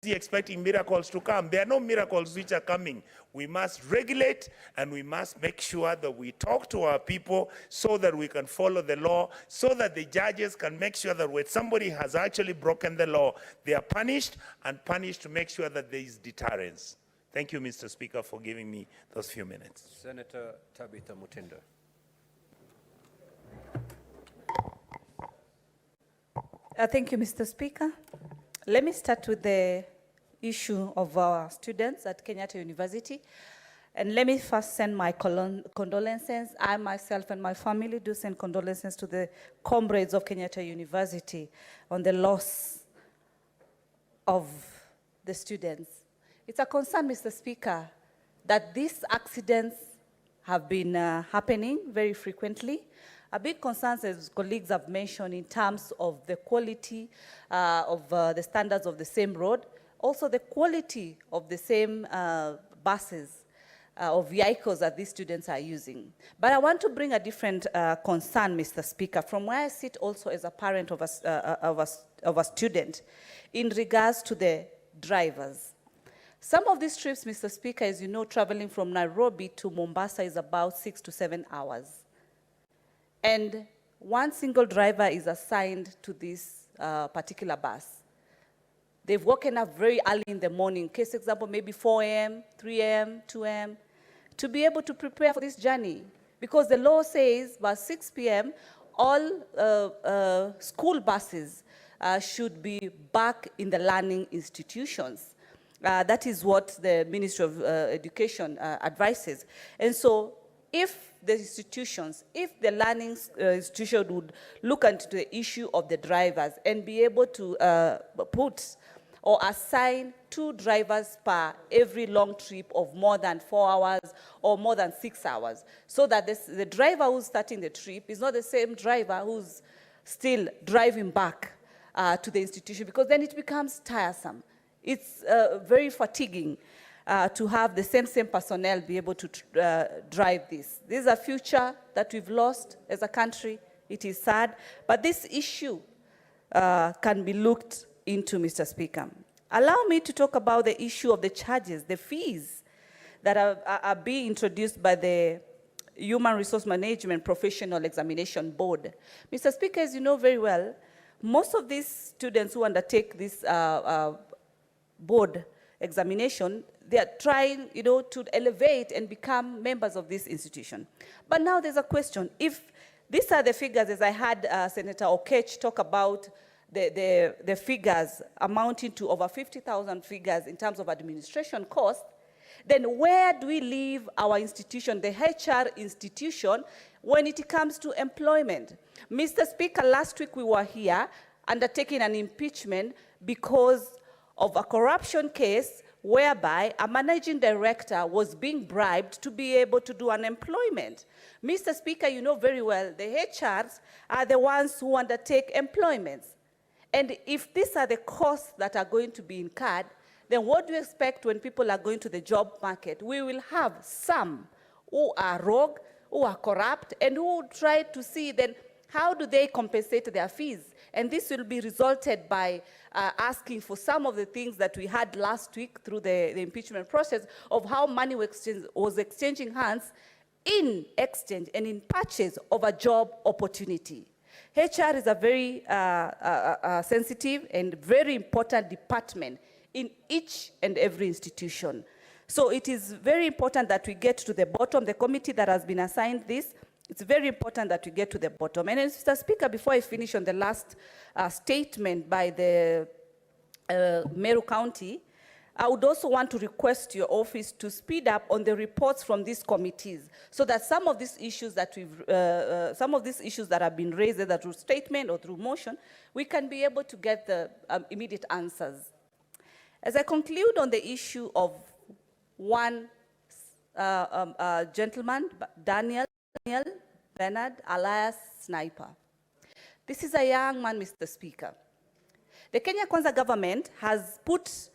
expecting miracles to come. There are no miracles which are coming. We must regulate and we must make sure that we talk to our people so that we can follow the law, so that the judges can make sure that when somebody has actually broken the law, they are punished, and punished to make sure that there is deterrence. Thank you, Mr. Speaker, for giving me those few minutes. Senator Tabitha Mutindo. Thank you, Mr. Speaker. Let me start with the issue of our students at Kenyatta University. And let me first send my condolences. I myself and my family do send condolences to the comrades of Kenyatta University on the loss of the students. It's a concern, Mr. Speaker, that these accidents have been happening very frequently. A big concern, as colleagues have mentioned, in terms of the quality of the standards of the same road, also the quality of the same buses or vehicles that these students are using. But I want to bring a different concern, Mr. Speaker, from where I sit also as a parent of a student, in regards to the drivers. Some of these trips, Mr. Speaker, as you know, traveling from Nairobi to Mombasa is about 6 to 7 hours. And one single driver is assigned to this particular bus. They've woken up very early in the morning, case example, maybe 4 a.m., 3 a.m., 2 a.m., to be able to prepare for this journey. Because the law says by 6 p.m., all school buses should be back in the learning institutions. That is what the Ministry of Education advises. And so if the institutions, if the learning institution would look into the issue of the drivers and be able to put or assign 2 drivers per every long trip of more than 4 hours or more than 6 hours, so that the driver who's starting the trip is not the same driver who's still driving back to the institution, because then it becomes tiresome. It's very fatiguing to have the same personnel be able to drive this. This is a future that we've lost as a country. It is sad, but this issue can be looked into, Mr. Speaker. Allow me to talk about the issue of the charges, the fees that are being introduced by the Human Resource Management Professional Examination Board. Mr. Speaker, as you know very well, most of these students who undertake this board examination, they are trying, to elevate and become members of this institution. But now there's a question. If these are the figures, as I had Senator Okech talk about the figures amounting to over 50,000 figures in terms of administration cost, then where do we leave our institution, the HR institution, when it comes to employment? Mr. Speaker, last week we were here undertaking an impeachment because of a corruption case whereby a managing director was being bribed to be able to do unemployment. Mr. Speaker, you know very well, the HRs are the ones who undertake employments. And if these are the costs that are going to be incurred, then what do you expect when people are going to the job market? We will have some who are rogue, who are corrupt, and who try to see then how do they compensate their fees. And this will be resulted by asking for some of the things that we had last week through the impeachment process of how money was exchanging hands in exchange and in purchase of a job opportunity. HR is a very sensitive and very important department in each and every institution. So it is very important that we get to the bottom. The committee that has been assigned this, it's very important that we get to the bottom. And Mr. Speaker, before I finish on the last statement by the Meru County, I would also want to request your office to speed up on the reports from these committees, so that some of these issues that have been raised, either through statement or through motion, we can be able to get the immediate answers. As I conclude on the issue of one gentleman, Daniel Bernard alias Sniper. This is a young man, Mr. Speaker. The Kenya Kwanza government has put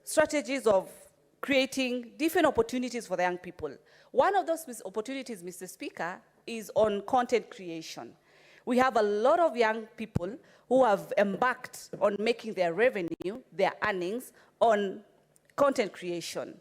strategies of creating different opportunities for the young people. One of those opportunities, Mr. Speaker, is on content creation. We have a lot of young people who have embarked on making their revenue, their earnings, on content creation.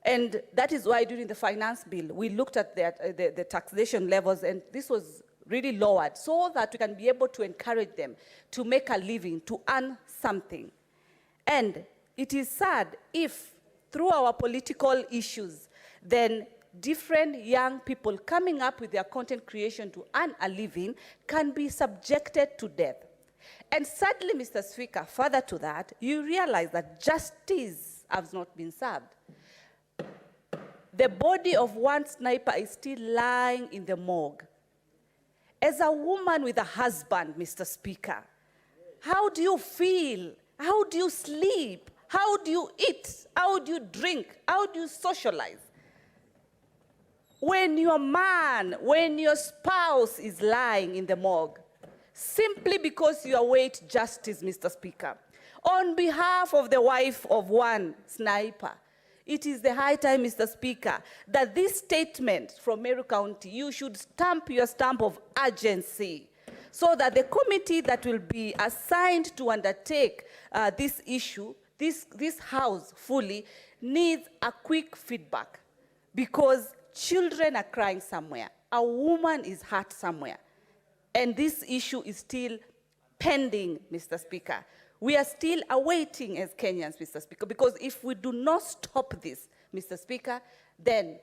And that is why during the finance bill, we looked at the taxation levels, and this was really lowered so that we can be able to encourage them to make a living, to earn something. And it is sad if, through our political issues, then different young people coming up with their content creation to earn a living can be subjected to death. And sadly, Mr. Speaker, further to that, you realize that justice has not been served. The body of one sniper is still lying in the morgue. As a woman with a husband, Mr. Speaker, how do you feel? How do you sleep? How do you eat? How do you drink? How do you socialize? When your man, when your spouse is lying in the morgue, simply because you await justice, Mr. Speaker, on behalf of the wife of one sniper, it is the high time, Mr. Speaker, that this statement from Meru County, you should stamp your stamp of urgency so that the committee that will be assigned to undertake this issue, this house fully, needs a quick feedback, because children are crying somewhere. A woman is hurt somewhere. And this issue is still pending, Mr. Speaker. We are still awaiting as Kenyans, Mr. Speaker, because if we do not stop this, Mr. Speaker, then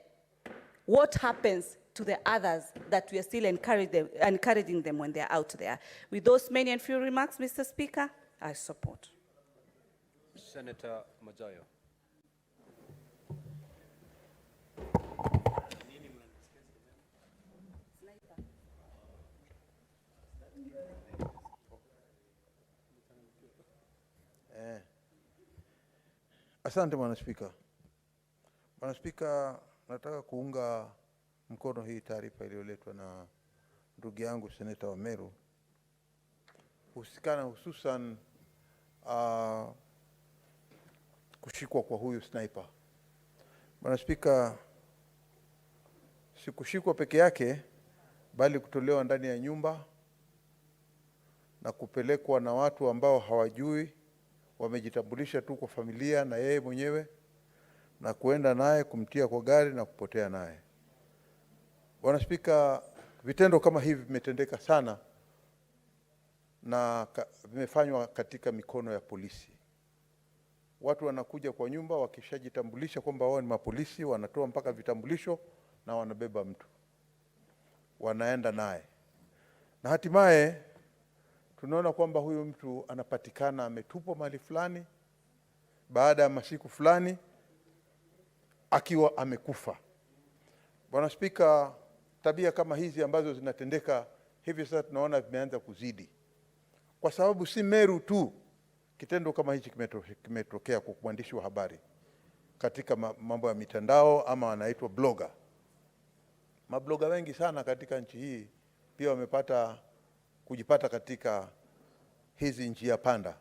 what happens to the others that we are still encouraging them when they're out there? With those many and few remarks, Mr. Speaker, I support. Senator Majayo. Asante Bwana Spika. Bwana Spika, nataka kuunga mkono hii taarifa iliyoletwa na ndugu yangu Seneta wa Meru hususan kushikwa kwa huyu sniper. Bwana Spika, si kushikwa peke yake, bali kutolewa ndani ya nyumba na kupelekwa na watu ambao hawajui, wamejitambulisha tu kwa familia na yeye mwenyewe, na kuenda naye kumtia kwa gari na kupotea naye. Bwana Spika, vitendo kama hivi vimetendeka sana na vimefanywa katika mikono ya polisi. Watu wanakuja kwa nyumba wakishajitambulisha kwamba wao ni mapolisi, wanatoa mpaka vitambulisho na wanabeba mtu, wanaenda naye, na hatimaye tunaona kwamba huyu mtu anapatikana ametupwa mahali fulani baada ya masiku fulani akiwa amekufa. Bwana Spika, tabia kama hizi ambazo zinatendeka hivi sasa tunaona vimeanza kuzidi, kwa sababu si Meru tu kitendo kama hichi kimetokea kwa mwandishi wa habari katika mambo ya mitandao, ama wanaitwa blogger. Mabloga wengi sana katika nchi hii pia kujipata katika hizi njia panda.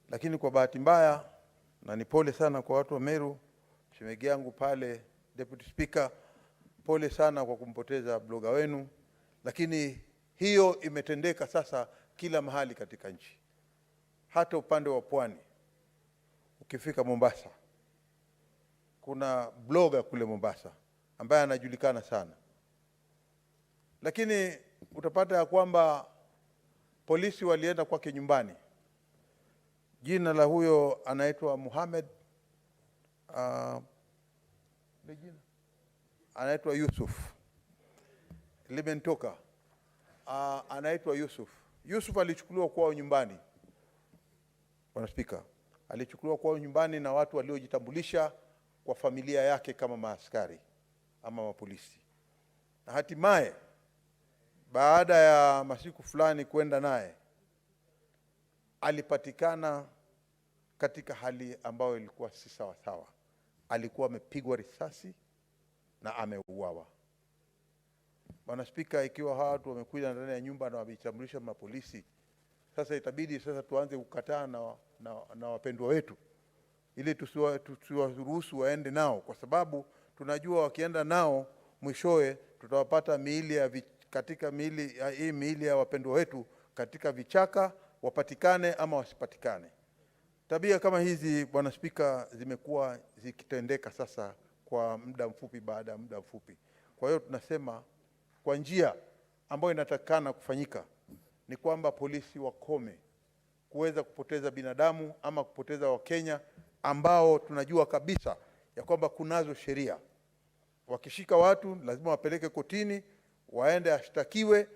Lakini kwa bahati mbaya, na ni pole sana kwa watu wa Meru, shemegi yangu pale Deputy Speaker, pole sana kwa kumpoteza bloga wenu, lakini hiyo imetendeka sasa kila mahali katika nchi. Hata upande wa pwani, ukifika Mombasa, kuna bloga kule Mombasa ambaye anajulikana sana. Lakini utapata ya kwamba polisi walienda kwake nyumbani. Jina la huyo anaitwa Muhammad, anaitwa Yusuf, limentoka, anaitwa Yusuf. Yusuf alichukuliwa kwao nyumbani, Bwana Spika. Alichukuliwa kwao nyumbani na watu waliojitambulisha kwa familia yake kama maaskari ama mapolisi. Na hatimaye baada ya masiku fulani kwenda naye, alipatikana katika hali ambayo ilikuwa si sawa sawa. Alikuwa amepigwa risasi na ameuawa. Bwana Spika, ikiwa hawa watu wamekuja ndani ya nyumba na wamejitambulisha mapolisi, sasa itabidi sasa tuanze kukataa na wapendwa wetu, ili tusiwaruhusu waende nao, kwa sababu tunajua wakienda nao mwishowe tutawapata miili ya katika hii miili ya wapendwa wetu katika vichaka, wapatikane ama wasipatikane. Tabia kama hizi, Bwana Spika, zimekuwa zikitendeka sasa kwa muda mfupi baada ya muda mfupi. Kwa hiyo tunasema kwa njia ambayo inatakikana kufanyika ni kwamba polisi wakome kuweza kupoteza binadamu ama kupoteza Wakenya ambao tunajua kabisa ya kwamba kunazo sheria. Wakishika watu lazima wapeleke kotini, waende ashtakiwe,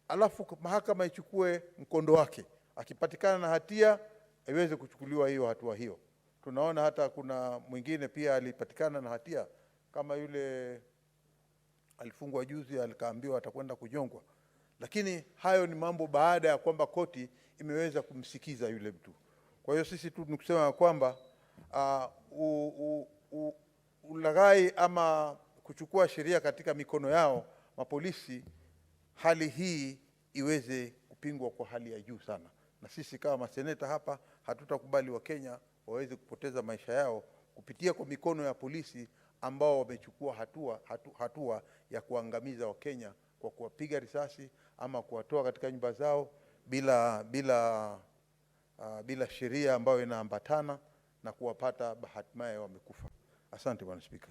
alafu mahakama ichukue mkondo wake. Akipatikana na hatia iweze kuchukuliwa hiyo hatua hiyo. Tunaona hata kuna mwingine pia alipatikana na hatia kama yule alifungwa juzi, alikaambiwa atakwenda kunyongwa. Lakini hayo ni mambo baada ya kwamba koti imeweza kumsikiza yule mtu. Kwa hiyo sisi tu nikusema kwamba ulaghai ama kuchukua sheria katika mikono yao mapolisi, hali hii iweze kupingwa kwa hali ya juu sana. Na sisi kama maseneta hapa hatutakubali Wakenya waweze kupoteza maisha yao kupitia kwa mikono ya polisi ambao wamechukua hatua ya kuangamiza Wakenya kwa kuwapiga risasi ama kuwatoa katika nyumba zao bila sheria ambayo inaambatana na kuwapata hatimaye wamekufa. Asante Bwana Spika.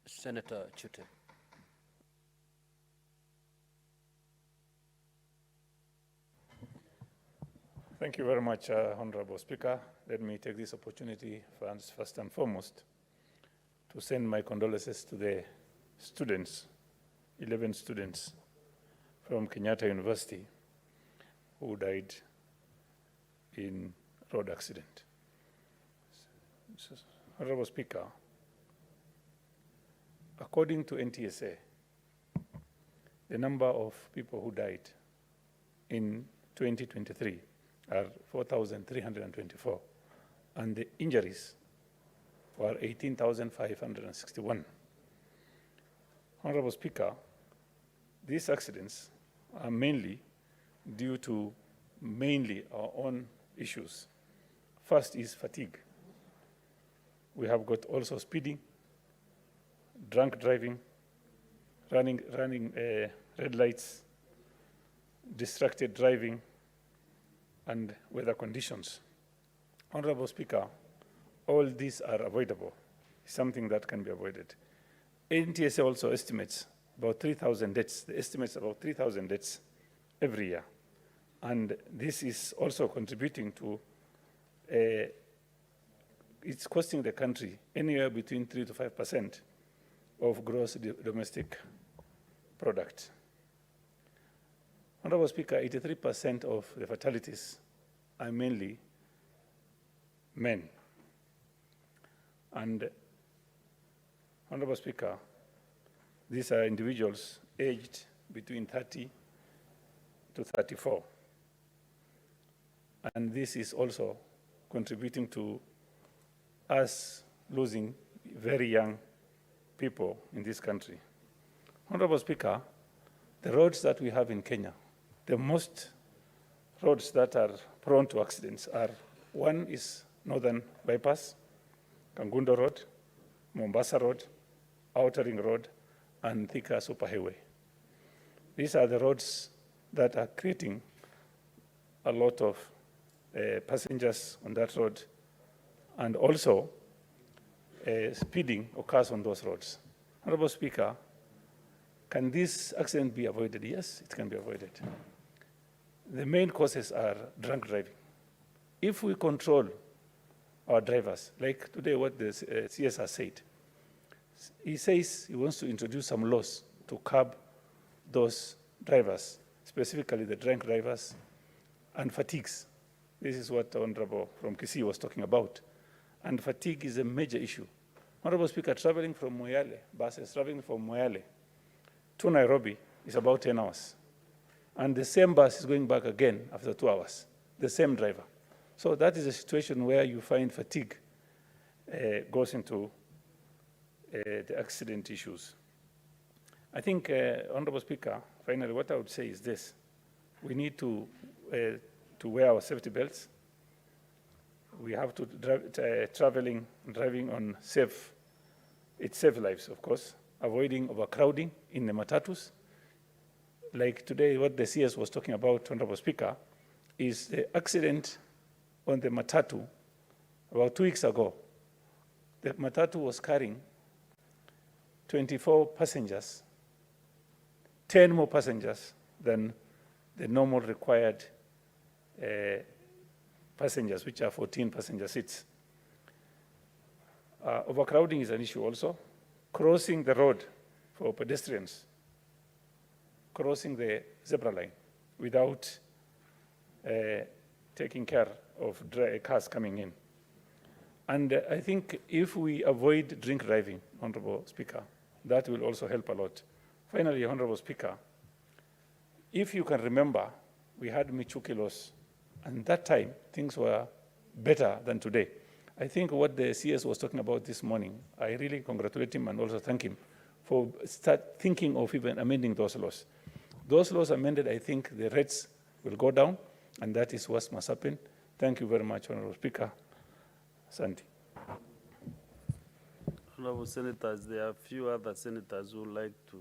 Senator Chute. Thank you very much, Honorable Speaker. Let me take this opportunity first and foremost to send my condolences to the students, 11 students from Kenyatta University who died in road accident. Honorable Speaker, according to NTSA, the number of people who died in 2023 are 4,324, and the injuries were 18,561. Honorable Speaker, these accidents are mainly due to our own issues. First is fatigue. We have got also speeding, drunk driving, running red lights, distracted driving, and weather conditions. Honorable Speaker, all these are avoidable, something that can be avoided. NTSA also estimates about 3,000 deaths. The estimates about 3,000 deaths every year. And this is also contributing to, it's costing the country anywhere between 3 to 5% of gross domestic product. Honorable Speaker, 83% of the fatalities are mainly men. And Honorable Speaker, these are individuals aged between 30 to 34. And this is also contributing to us losing very young people in this country. Honorable Speaker, the roads that we have in Kenya, the most roads that are prone to accidents are, one is Northern Bypass, Kangundo Road, Mombasa Road, Outer Ring Road, and Thika Superhighway. These are the roads that are creating a lot of passengers on that road, and also speeding occurs on those roads. Honorable Speaker, can this accident be avoided? Yes, it can be avoided. The main causes are drunk driving. If we control our drivers, like today what the CS has said, he says he wants to introduce some laws to curb those drivers, specifically the drunk drivers and fatigues. This is what the Honorable from Kisii was talking about. And fatigue is a major issue. Honorable Speaker, traveling from Moyale, buses traveling from Moyale to Nairobi is about 10 hours. And the same bus is going back again after 2 hours, the same driver. So that is a situation where you find fatigue goes into the accident issues. I think, Honorable Speaker, finally what I would say is this. We need to wear our safety belts. We have to driving on it saves lives, of course, avoiding overcrowding in the matatus. like today, what the CS was talking about, Honorable Speaker, is the accident on the Matatu about 2 weeks ago. The Matatu was carrying 24 passengers, 10 more passengers than the normal required passengers, which are 14 passenger seats. Overcrowding is an issue also. Crossing the road for pedestrians, crossing the zebra line without taking care of cars coming in. And I think if we avoid drink driving, Honorable Speaker, that will also help a lot. Finally, Honorable Speaker, if you can remember, we had Michuki loss, and that time things were better than today. I think what the CS was talking about this morning, I really congratulate him and also thank him for start thinking of even amending those laws. Those laws amended, I think the rates will go down, and that is what must happen. Thank you very much, Honorable Speaker. Sandy. Honorable Senators, there are a few other senators who would like to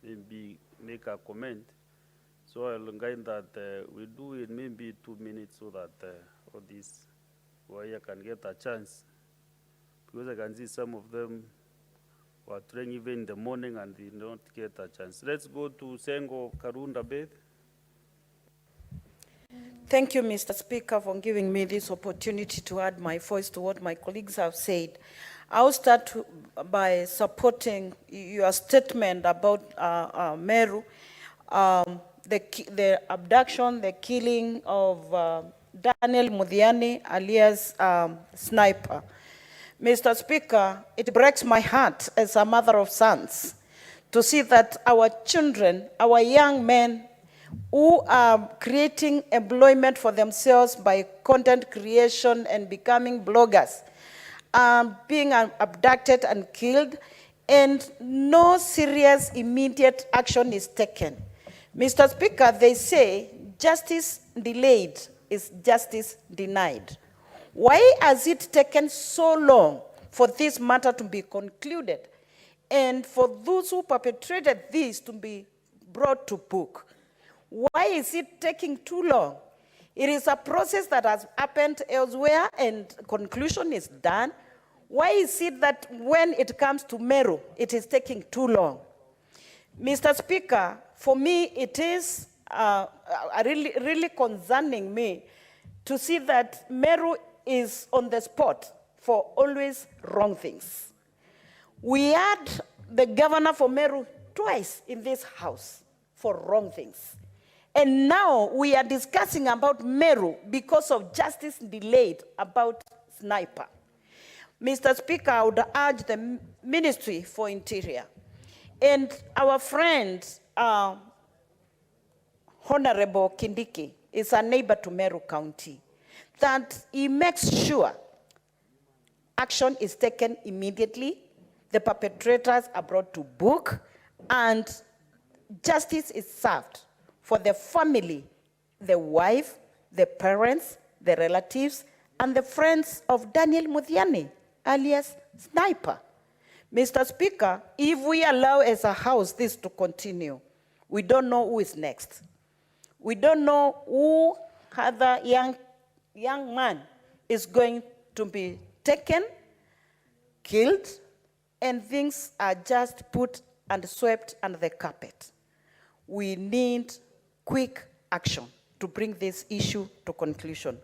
maybe make a comment. So I'll guide that we do it maybe 2 minutes so that all these warriors can get a chance. Because I can see some of them were trained even in the morning and did not get a chance. Let's go to Sengo Karunda Beth. Thank you, Mr. Speaker, for giving me this opportunity to add my voice to what my colleagues have said. I'll start by supporting your statement about Meru, the abduction, the killing of Daniel Mudhiani, alias Sniper. Mr. Speaker, it breaks my heart as a mother of sons to see that our children, our young men, who are creating employment for themselves by content creation and becoming bloggers, being abducted and killed, and no serious immediate action is taken. Mr. Speaker, they say justice delayed is justice denied. Why has it taken so long for this matter to be concluded and for those who perpetrated this to be brought to book? Why is it taking too long? It is a process that has happened elsewhere and conclusion is done. Why is it that when it comes to Meru, it is taking too long? Mr. Speaker, for me, it is really concerning me to see that Meru is on the spot for always wrong things. We had the governor for Meru twice in this house for wrong things. And now we are discussing about Meru because of justice delayed about Sniper. Mr. Speaker, I would urge the Ministry for Interior and our friend, Honorable Kindiki, is a neighbor to Meru County, that he makes sure action is taken immediately, the perpetrators are brought to book, and justice is served for the family, the wife, the parents, the relatives, and the friends of Daniel Mudhiani, alias Sniper. Mr. Speaker, if we allow as a house this to continue, we don't know who is next. We don't know who other young man is going to be taken, killed, and things are just put and swept under the carpet. We need quick action to bring this issue to conclusion.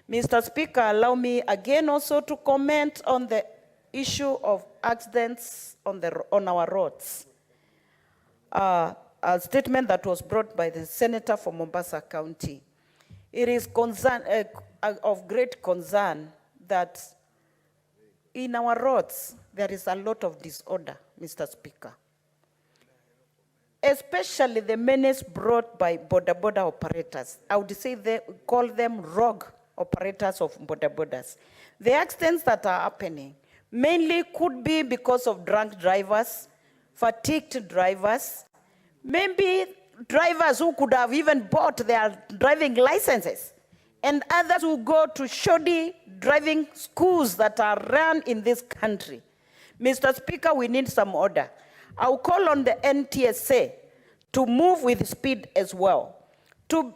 Mr. Speaker, allow me again also to comment on the issue of accidents on our roads. A statement that was brought by the Senator for Mombasa County. It is of great concern that in our roads, there is a lot of disorder, Mr. Speaker. Especially the menace brought by border operators. I would say they call them rogue operators of border. The accidents that are happening mainly could be because of drunk drivers, fatigued drivers, maybe drivers who could have even bought their driving licenses, and others who go to shoddy driving schools that are run in this country. Mr. Speaker, we need some order. I'll call on the NTSA to move with speed as well, to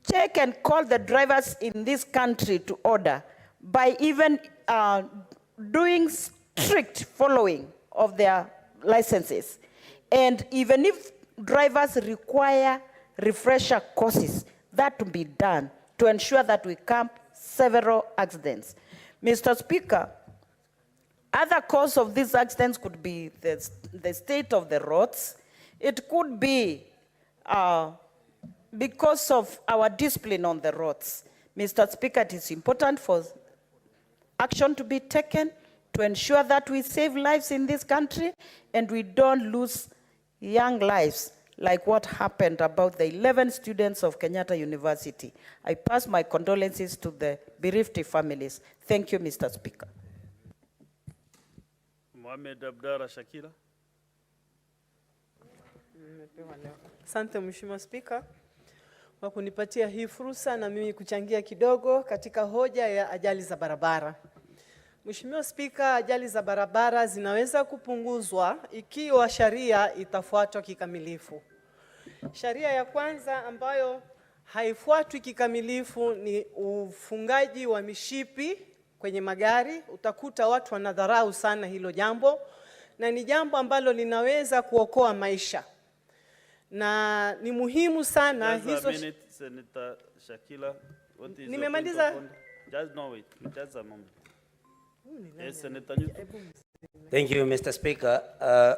check and call the drivers in this country to order by even doing strict following of their licenses. And even if drivers require refresher courses, that to be done to ensure that we curb several accidents. Mr. Speaker, other cause of these accidents could be the state of the roads. It could be because of our discipline on the roads. Mr. Speaker, it is important for action to be taken to ensure that we save lives in this country and we don't lose young lives like what happened about the 11 students of Kenyatta University. I pass my condolences to the bereaved families. Thank you, Mr. Speaker. Mohamed Abdara Shakila. Asante Mheshimiwa Spika kwa kunipatia hii fursa na mimi kuchangia kidogo katika hoja ya ajali za barabara. Mheshimiwa Spika, ajali za barabara zinaweza kupunguzwa ikiwa sheria itafuatwa kikamilifu. Sheria ya kwanza ambayo haifuatwi kikamilifu ni ufungaji wa mishipi kwenye magari. Utakuta watu wanadharau sana hilo jambo na ni jambo ambalo linaweza kuokoa maisha. Na ni muhimu sana hizo. Senator Shakila, what is Nimemaliza. Just no wait, just a moment. Yes, Senator. Thank you, Mr. Speaker.